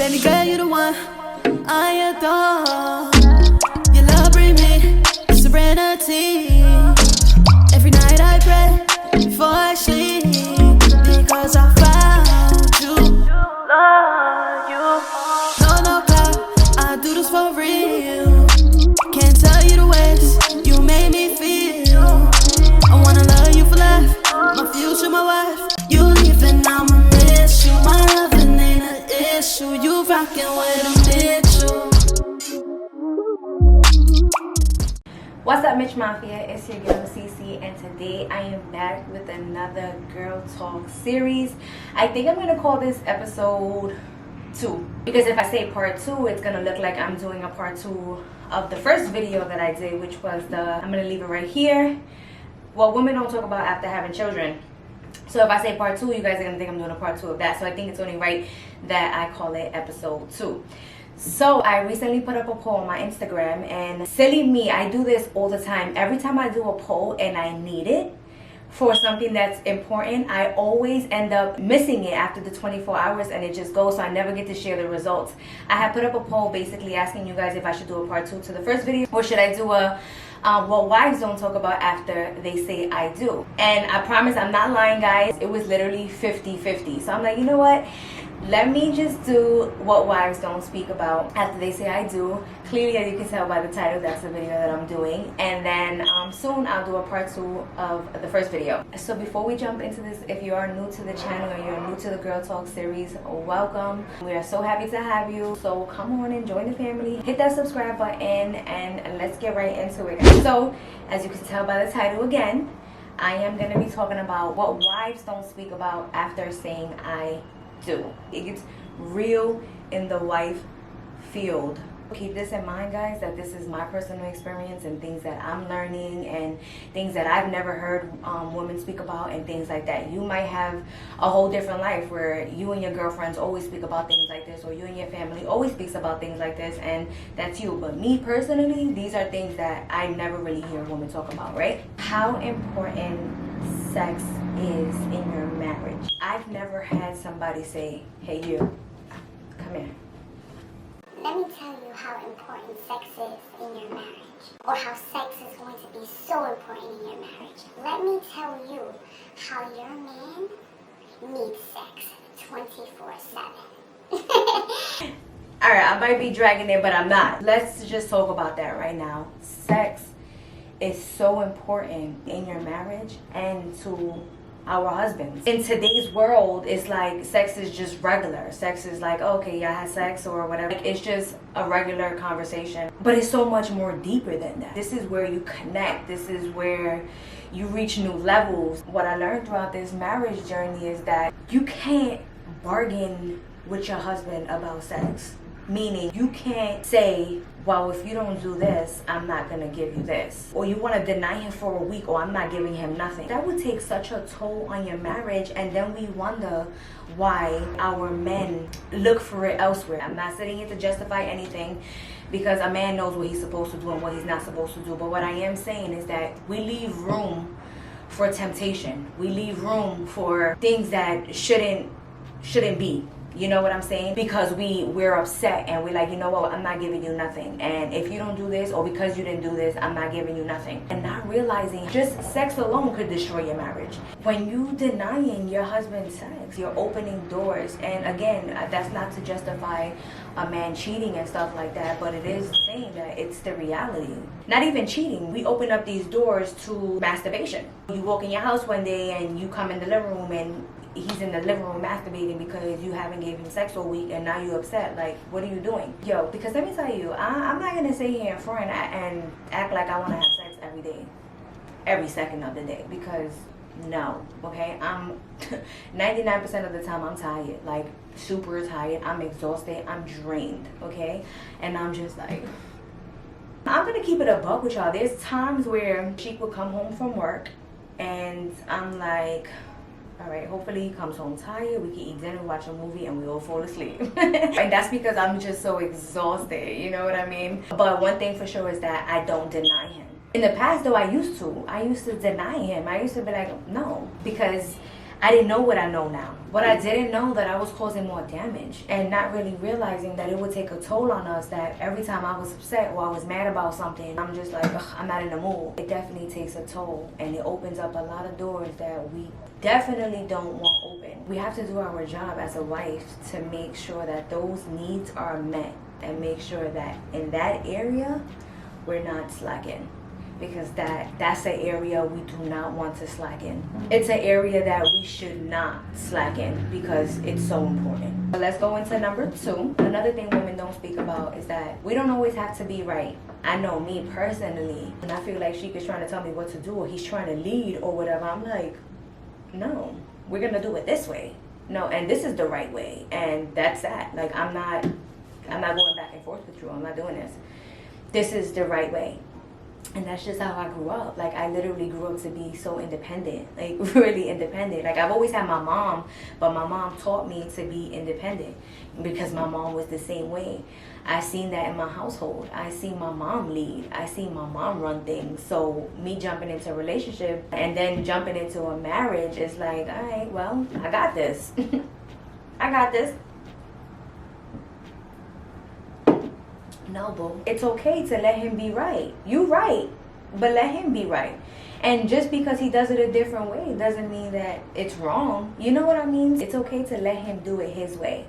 Baby girl, you the one I adore. Your love bring me serenity. Every night I pray before I sleep, because I found you. Love you. No cap, I do this for real. Can't tell you the ways you made me feel. I wanna love you for life, my future, my wife. You leaving, I'ma miss you. My loving ain't an issue. You rockin' with a Mitchell. What's up, Mitch Mafia? It's your girl CC, and today I am back with another Girl Talk series. I think I'm gonna call this episode 2, because if I say part 2, it's gonna look like I'm doing a part 2 of the first video that I did, which was I'm gonna leave it right here, what women don't talk about after having children. So if I say part 2, you guys are gonna think I'm doing a part 2 of that. So I think it's only right that I call it episode 2. So I recently put up a poll on my Instagram, and silly me, I do this all the time. Every time I do a poll and I need it for something that's important, I always end up missing it after the 24 hours and it just goes, so I never get to share the results. I have put up a poll basically asking you guys if I should do a part 2 to the first video, or should I do a what wives don't talk about after they say I do. And I promise I'm not lying, guys, it was literally 50-50. So I'm like, you know what, let me just do what wives don't speak about after they say I do. Clearly, as you can tell by the title, that's the video that I'm doing. And then soon I'll do a part 2 of the first video. So before we jump into this, if you are new to the channel or you're new to the Girl Talk series, welcome. We are so happy to have you. So come on and join the family. Hit that subscribe button and let's get right into it. So as you can tell by the title again, I am going to be talking about what wives don't speak about after saying I do. It gets real in the wife field. Keep this in mind, guys, that this is my personal experience and things that I'm learning and things that I've never heard women speak about and things like that. You might have a whole different life where you and your girlfriends always speak about things like this, or you and your family always speaks about things like this, and that's you. But me personally, these are things that I never really hear women talk about, right? How important sex is in your marriage. I've never had somebody say, hey, you, come here. Let me tell you how important sex is in your marriage, or how sex is going to be so important in your marriage. Let me tell you how your man needs sex 24/7. Alright, I might be dragging it, but I'm not. Let's just talk about that right now. Sex is so important in your marriage and to our husbands. In today's world, it's like sex is just regular. Sex is like, okay, y'all had sex or whatever. Like, it's just a regular conversation. But it's so much more deeper than that. This is where you connect. This is where you reach new levels. What I learned throughout this marriage journey is that you can't bargain with your husband about sex. Meaning, you can't say, well, if you don't do this, I'm not gonna give you this. Or you wanna deny him for a week, or I'm not giving him nothing. That would take such a toll on your marriage, and then we wonder why our men look for it elsewhere. I'm not sitting here to justify anything, because a man knows what he's supposed to do and what he's not supposed to do. But what I am saying is that we leave room for temptation. We leave room for things that shouldn't be. You know what I'm saying? Because we're upset and we're like, you know what, I'm not giving you nothing. And if you don't do this, or because you didn't do this, I'm not giving you nothing. And not realizing just sex alone could destroy your marriage. When you denying your husband sex, you're opening doors. And again, that's not to justify a man cheating and stuff like that, but it is saying that it's the reality. Not even cheating. We open up these doors to masturbation. You walk in your house one day and you come in the living room and he's in the living room masturbating because you haven't given him sex all week, and now you're upset. Like, what are you doing? Yo, because let me tell you, I'm not gonna sit here in front and act like I want to have sex every day, every second of the day, because no, okay? I'm 99% of the time I'm tired, like super tired. I'm exhausted, I'm drained, okay? And I'm just like, I'm gonna keep it a buck with y'all. There's times where Sheik will come home from work and I'm like, all right, hopefully he comes home tired, we can eat dinner, watch a movie, and we all fall asleep. And that's because I'm just so exhausted, you know what I mean? But one thing for sure is that I don't deny him. In the past though, I used to deny him. I used to be like, no, because I didn't know what I know now. But I didn't know that I was causing more damage, and not really realizing that it would take a toll on us, that every time I was upset or I was mad about something, I'm just like, ugh, I'm not in the mood. It definitely takes a toll, and it opens up a lot of doors that we definitely don't want open. We have to do our job as a wife to make sure that those needs are met, and make sure that in that area, we're not slacking. Because that's an area we do not want to slacken. It's an area that we should not slacken because it's so important. So let's go into number 2. Another thing women don't speak about is that we don't always have to be right. I know me personally, and I feel like Sheik is trying to tell me what to do, or he's trying to lead or whatever. I'm like, no, we're gonna do it this way. No, and this is the right way, and that's that. Like, I'm not going back and forth with you. I'm not doing this. This is the right way. And that's just how I grew up. Like, I literally grew up to be so independent, like really independent. Like, I've always had my mom, but my mom taught me to be independent because my mom was the same way. I seen that in my household. I seen my mom lead. I seen my mom run things. So me jumping into a relationship and then jumping into a marriage is like, all right, well, I got this. I got this. No, boo. It's okay to let him be right. You right, but let him be right. And just because he does it a different way doesn't mean that it's wrong. You know what I mean? It's okay to let him do it his way.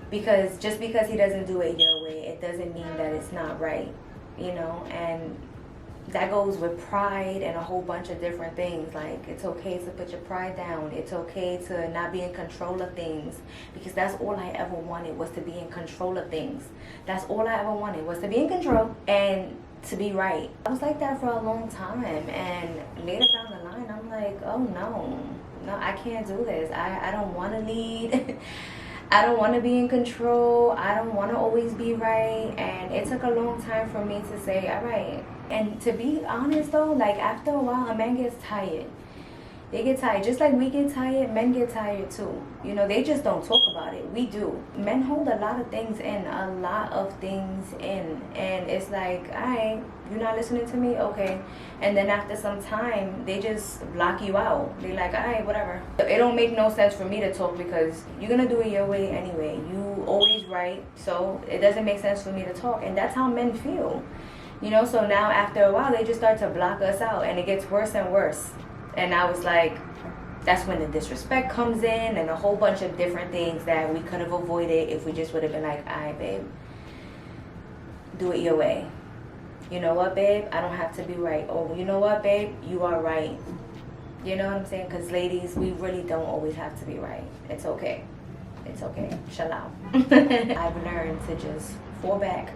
Because just because he doesn't do it your way, it doesn't mean that it's not right. You know, and that goes with pride and a whole bunch of different things. Like, it's okay to put your pride down. It's okay to not be in control of things, because that's all I ever wanted, was to be in control of things. That's all I ever wanted, was to be in control and to be right. I was like that for a long time, and later down the line, I'm like, oh no, I can't do this. I don't want to lead. I don't want to be in control. I don't want to always be right. And it took a long time for me to say, all right. And to be honest though, like, after a while, a man gets tired. They get tired. Just like we get tired, men get tired too. You know, they just don't talk about it. We do. Men hold a lot of things in. And it's like, all right, you're not listening to me? Okay. And then after some time, they just block you out. They're like, all right, whatever. It don't make no sense for me to talk, because you're going to do it your way anyway. You always right. So it doesn't make sense for me to talk. And that's how men feel. You know, so now after a while, they just start to block us out, and it gets worse and worse. And I was like, that's when the disrespect comes in, and a whole bunch of different things that we could have avoided if we just would have been like, all right, babe, do it your way. You know what, babe? I don't have to be right. Oh, you know what, babe? You are right. You know what I'm saying? Because ladies, we really don't always have to be right. It's okay. It's okay. Chill out. I've learned to just fall back.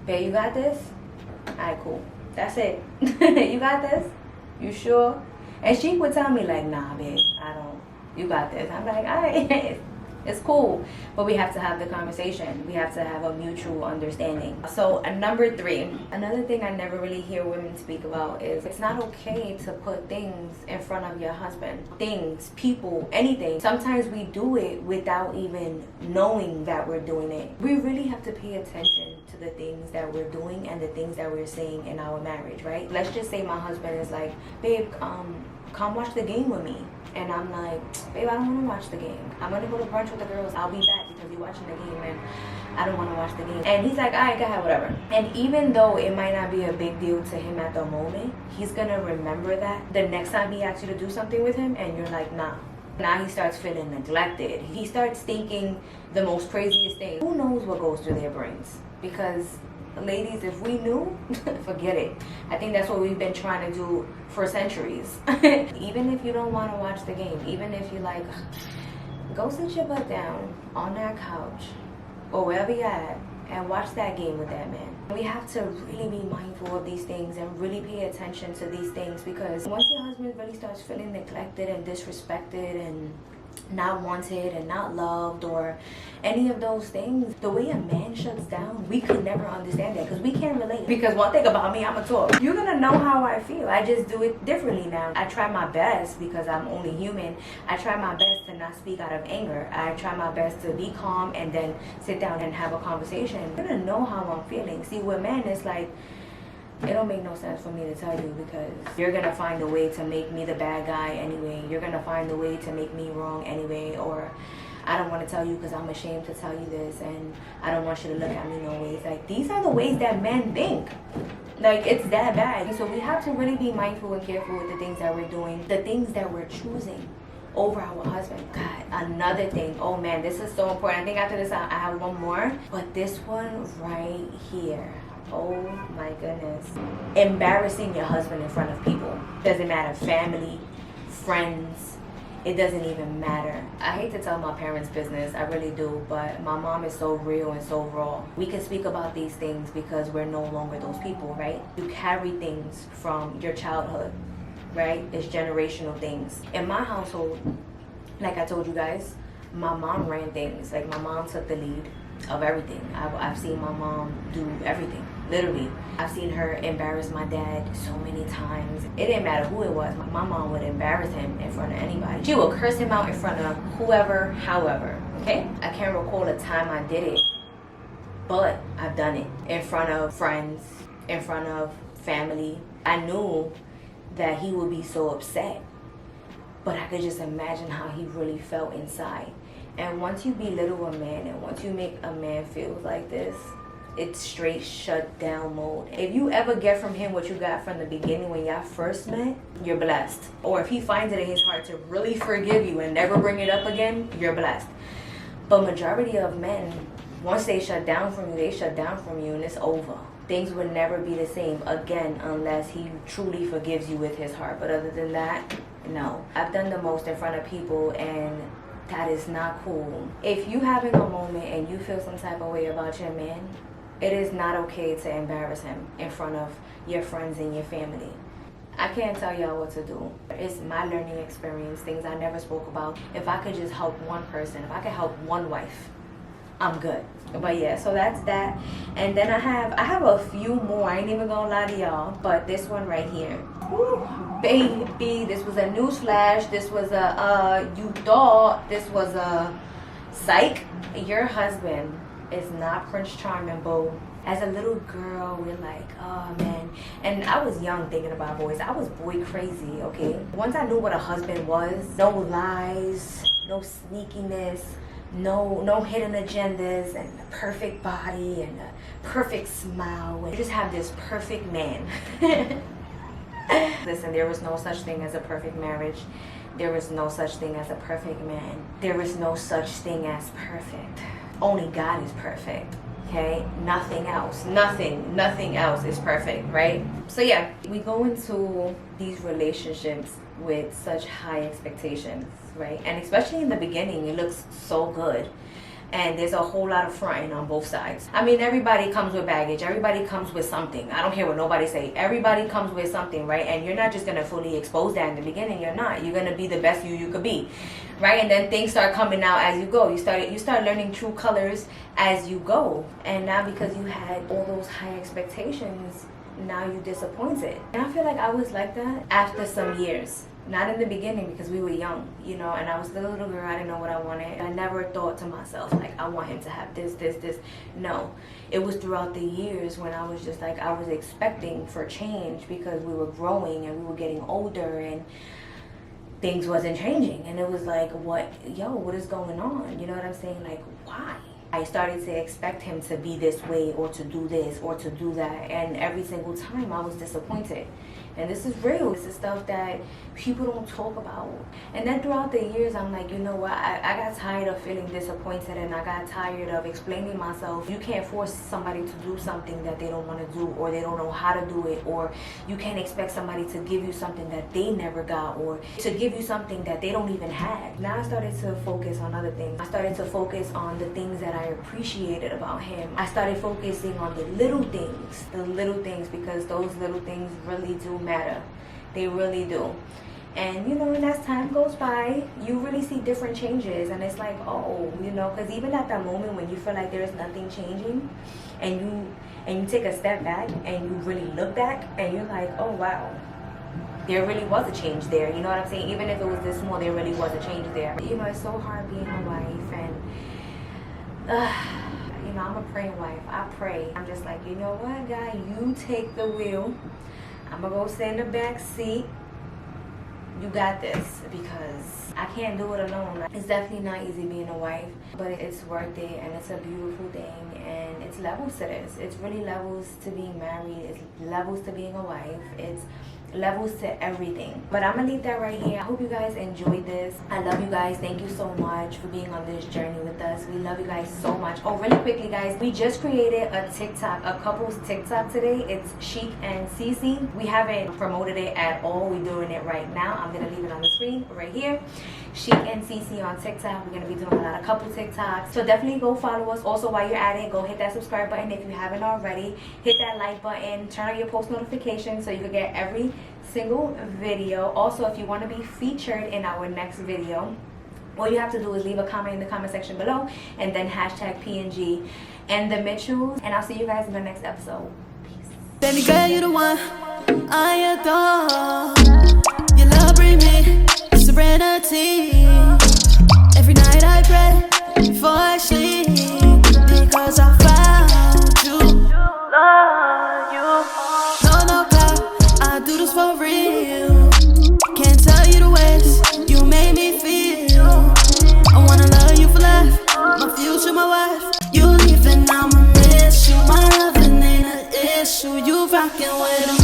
Babe, you got this? Alright, cool. That's it. You got this? You sure? And she would tell me like, nah, babe, I don't. You got this. I'm like, alright. It's cool. But we have to have the conversation. We have to have a mutual understanding. So number 3, another thing I never really hear women speak about is it's not okay to put things in front of your husband. Things, people, anything. Sometimes we do it without even knowing that we're doing it. We really have to pay attention to the things that we're doing and the things that we're saying in our marriage, right? Let's just say my husband is like, babe, come watch the game with me. And I'm like, babe, I don't want to watch the game. I'm going to go to brunch with the girls. I'll be back because you're watching the game and I don't want to watch the game. And he's like, all right, go ahead, whatever. And even though it might not be a big deal to him at the moment, he's going to remember that the next time he asks you to do something with him and you're like, nah. Now he starts feeling neglected. He starts thinking the most craziest things. Who knows what goes through their brains? Because ladies, if we knew, forget it. I think that's what we've been trying to do for centuries. Even if you don't want to watch the game, even if you like, go sit your butt down on that couch or wherever you're at and watch that game with that man. We have to really be mindful of these things and really pay attention to these things, because once your husband really starts feeling neglected and disrespected and not wanted and not loved or any of those things, the way a man shuts down, we could never understand that, because we can't relate. Because one thing about me, I'm a talk. You're gonna know how I feel. I just do it differently now. I try my best, because I'm only human. I try my best to not speak out of anger. I try my best to be calm and then sit down and have a conversation. You're gonna know how I'm feeling. See, with men, it's like, It don't make no sense for me to tell you, because you're gonna find a way to make me the bad guy anyway. You're gonna find a way to make me wrong anyway, or I don't want to tell you because I'm ashamed to tell you this, and I don't want you to look at me no ways. Like, these are the ways that men think. Like, it's that bad. So we have to really be mindful and careful with the things that we're doing, the things that we're choosing over our husband. God, another thing. Oh man, this is so important. I think after this I have one more, but this one right here. Oh my goodness. Embarrassing your husband in front of people. Doesn't matter, family, friends, it doesn't even matter. I hate to tell my parents' business, I really do, but my mom is so real and so raw. We can speak about these things because we're no longer those people, right? You carry things from your childhood, right? It's generational things. In my household, like I told you guys, my mom ran things. Like, my mom took the lead of everything. I've seen my mom do everything, literally. I've seen her embarrass my dad so many times. It didn't matter who it was. My mom would embarrass him in front of anybody. She would curse him out in front of whoever, however, okay? I can't recall a time I did it, but I've done it in front of friends, in front of family. I knew that he would be so upset, but I could just imagine how he really felt inside. And once you belittle a man, and once you make a man feel like this, it's straight shut down mode. If you ever get from him what you got from the beginning when y'all first met, you're blessed. Or if he finds it in his heart to really forgive you and never bring it up again, you're blessed. But majority of men, once they shut down from you, they shut down from you and it's over. Things would never be the same again unless he truly forgives you with his heart. But other than that, no. I've done the most in front of people, and that is not cool. If you having a moment and you feel some type of way about your man, it is not okay to embarrass him in front of your friends and your family. I can't tell y'all what to do. It's my learning experience, things I never spoke about. If I could just help one person, if I could help one wife, I'm good. But yeah, so that's that. And then I have a few more. I ain't even gonna lie to y'all, but this one right here. Woo, baby, this was a news flash. This was you thought this was a psych. Your husband is not Prince Charming, boo. As a little girl, we're like, oh man. And I was young thinking about boys. I was boy crazy, okay? Once I knew what a husband was, no lies, no sneakiness, no hidden agendas, and a perfect body and a perfect smile. You just have this perfect man. Listen, there was no such thing as a perfect marriage. There is no such thing as a perfect man. There is no such thing as perfect. Only God is perfect, okay? Nothing else. Nothing else is perfect, right? So yeah, we go into these relationships with such high expectations, right? And especially in the beginning, it looks so good. And there's a whole lot of fronting on both sides. I mean, everybody comes with baggage. Everybody comes with something. I don't care what nobody say. Everybody comes with something, right? And you're not just going to fully expose that in the beginning. You're not. You're going to be the best you could be, right? And then things start coming out as you go. You start learning true colors as you go. And now because you had all those high expectations, now you're disappointed. And I feel like I was like that after some years. Not in the beginning because we were young, you know, and I was a little girl. I didn't know what I wanted. I never thought to myself, like, I want him to have this. No, it was throughout the years when I was just like, I was expecting for change because we were growing and we were getting older and things wasn't changing. And it was like, what is going on? You know what I'm saying? Like, why? I started to expect him to be this way or to do this or to do that. And every single time I was disappointed. And this is real. This is stuff that people don't talk about. And then throughout the years, I'm like, you know what? I got tired of feeling disappointed, and I got tired of explaining myself. You can't force somebody to do something that they don't want to do, or they don't know how to do it, or you can't expect somebody to give you something that they never got, or to give you something that they don't even have. Now I started to focus on other things. I started to focus on the things that I appreciated about him. I started focusing on the little things, because those little things really do matter. They really do. And you know, and as time goes by, you really see different changes, and it's like, oh, you know, because even at that moment when you feel like there's nothing changing, and you take a step back and you really look back and you're like, oh wow, there really was a change there. You know what I'm saying? Even if it was this small, there really was a change there. You know, it's so hard being a wife, and know, I'm a praying wife. I pray. I'm just like, you know what, God, you take the wheel. I'm gonna go sit in the back seat. You got this, because I can't do it alone. It's definitely not easy being a wife, but it's worth it, and it's a beautiful thing, and it's levels to this. It's really levels to being married. It's levels to being a wife. It's levels to everything. But I'm gonna leave that right here. I hope you guys enjoyed this. I love you guys. Thank you so much for being on this journey with us. We love you guys so much. Oh, really quickly, guys, we just created a TikTok, a couple's TikTok today. It's Chic and Cece. We haven't promoted it at all. We're doing it right now. I'm gonna leave it on the screen right here. Chic and Cece on TikTok. We're gonna be doing a lot of couple TikToks, so definitely go follow us. Also, while you're at it, go hit that subscribe button if you haven't already. Hit that like button, turn on your post notifications so you can get every single video. Also, if you want to be featured in our next video, all you have to do is leave a comment in the comment section below, and then hashtag PNG and the Mitchells, and I'll see you guys in the next episode. Peace. Baby girl, you the one I adore. Your love bring me serenity. Every night I pray before I sleep, because I found you. Love you. No cloud, I do this for real. Can't tell you the ways you made me feel. I wanna love you for life, my future, my wife. You leaving, I'ma miss you. My loving ain't an issue. You rockin' with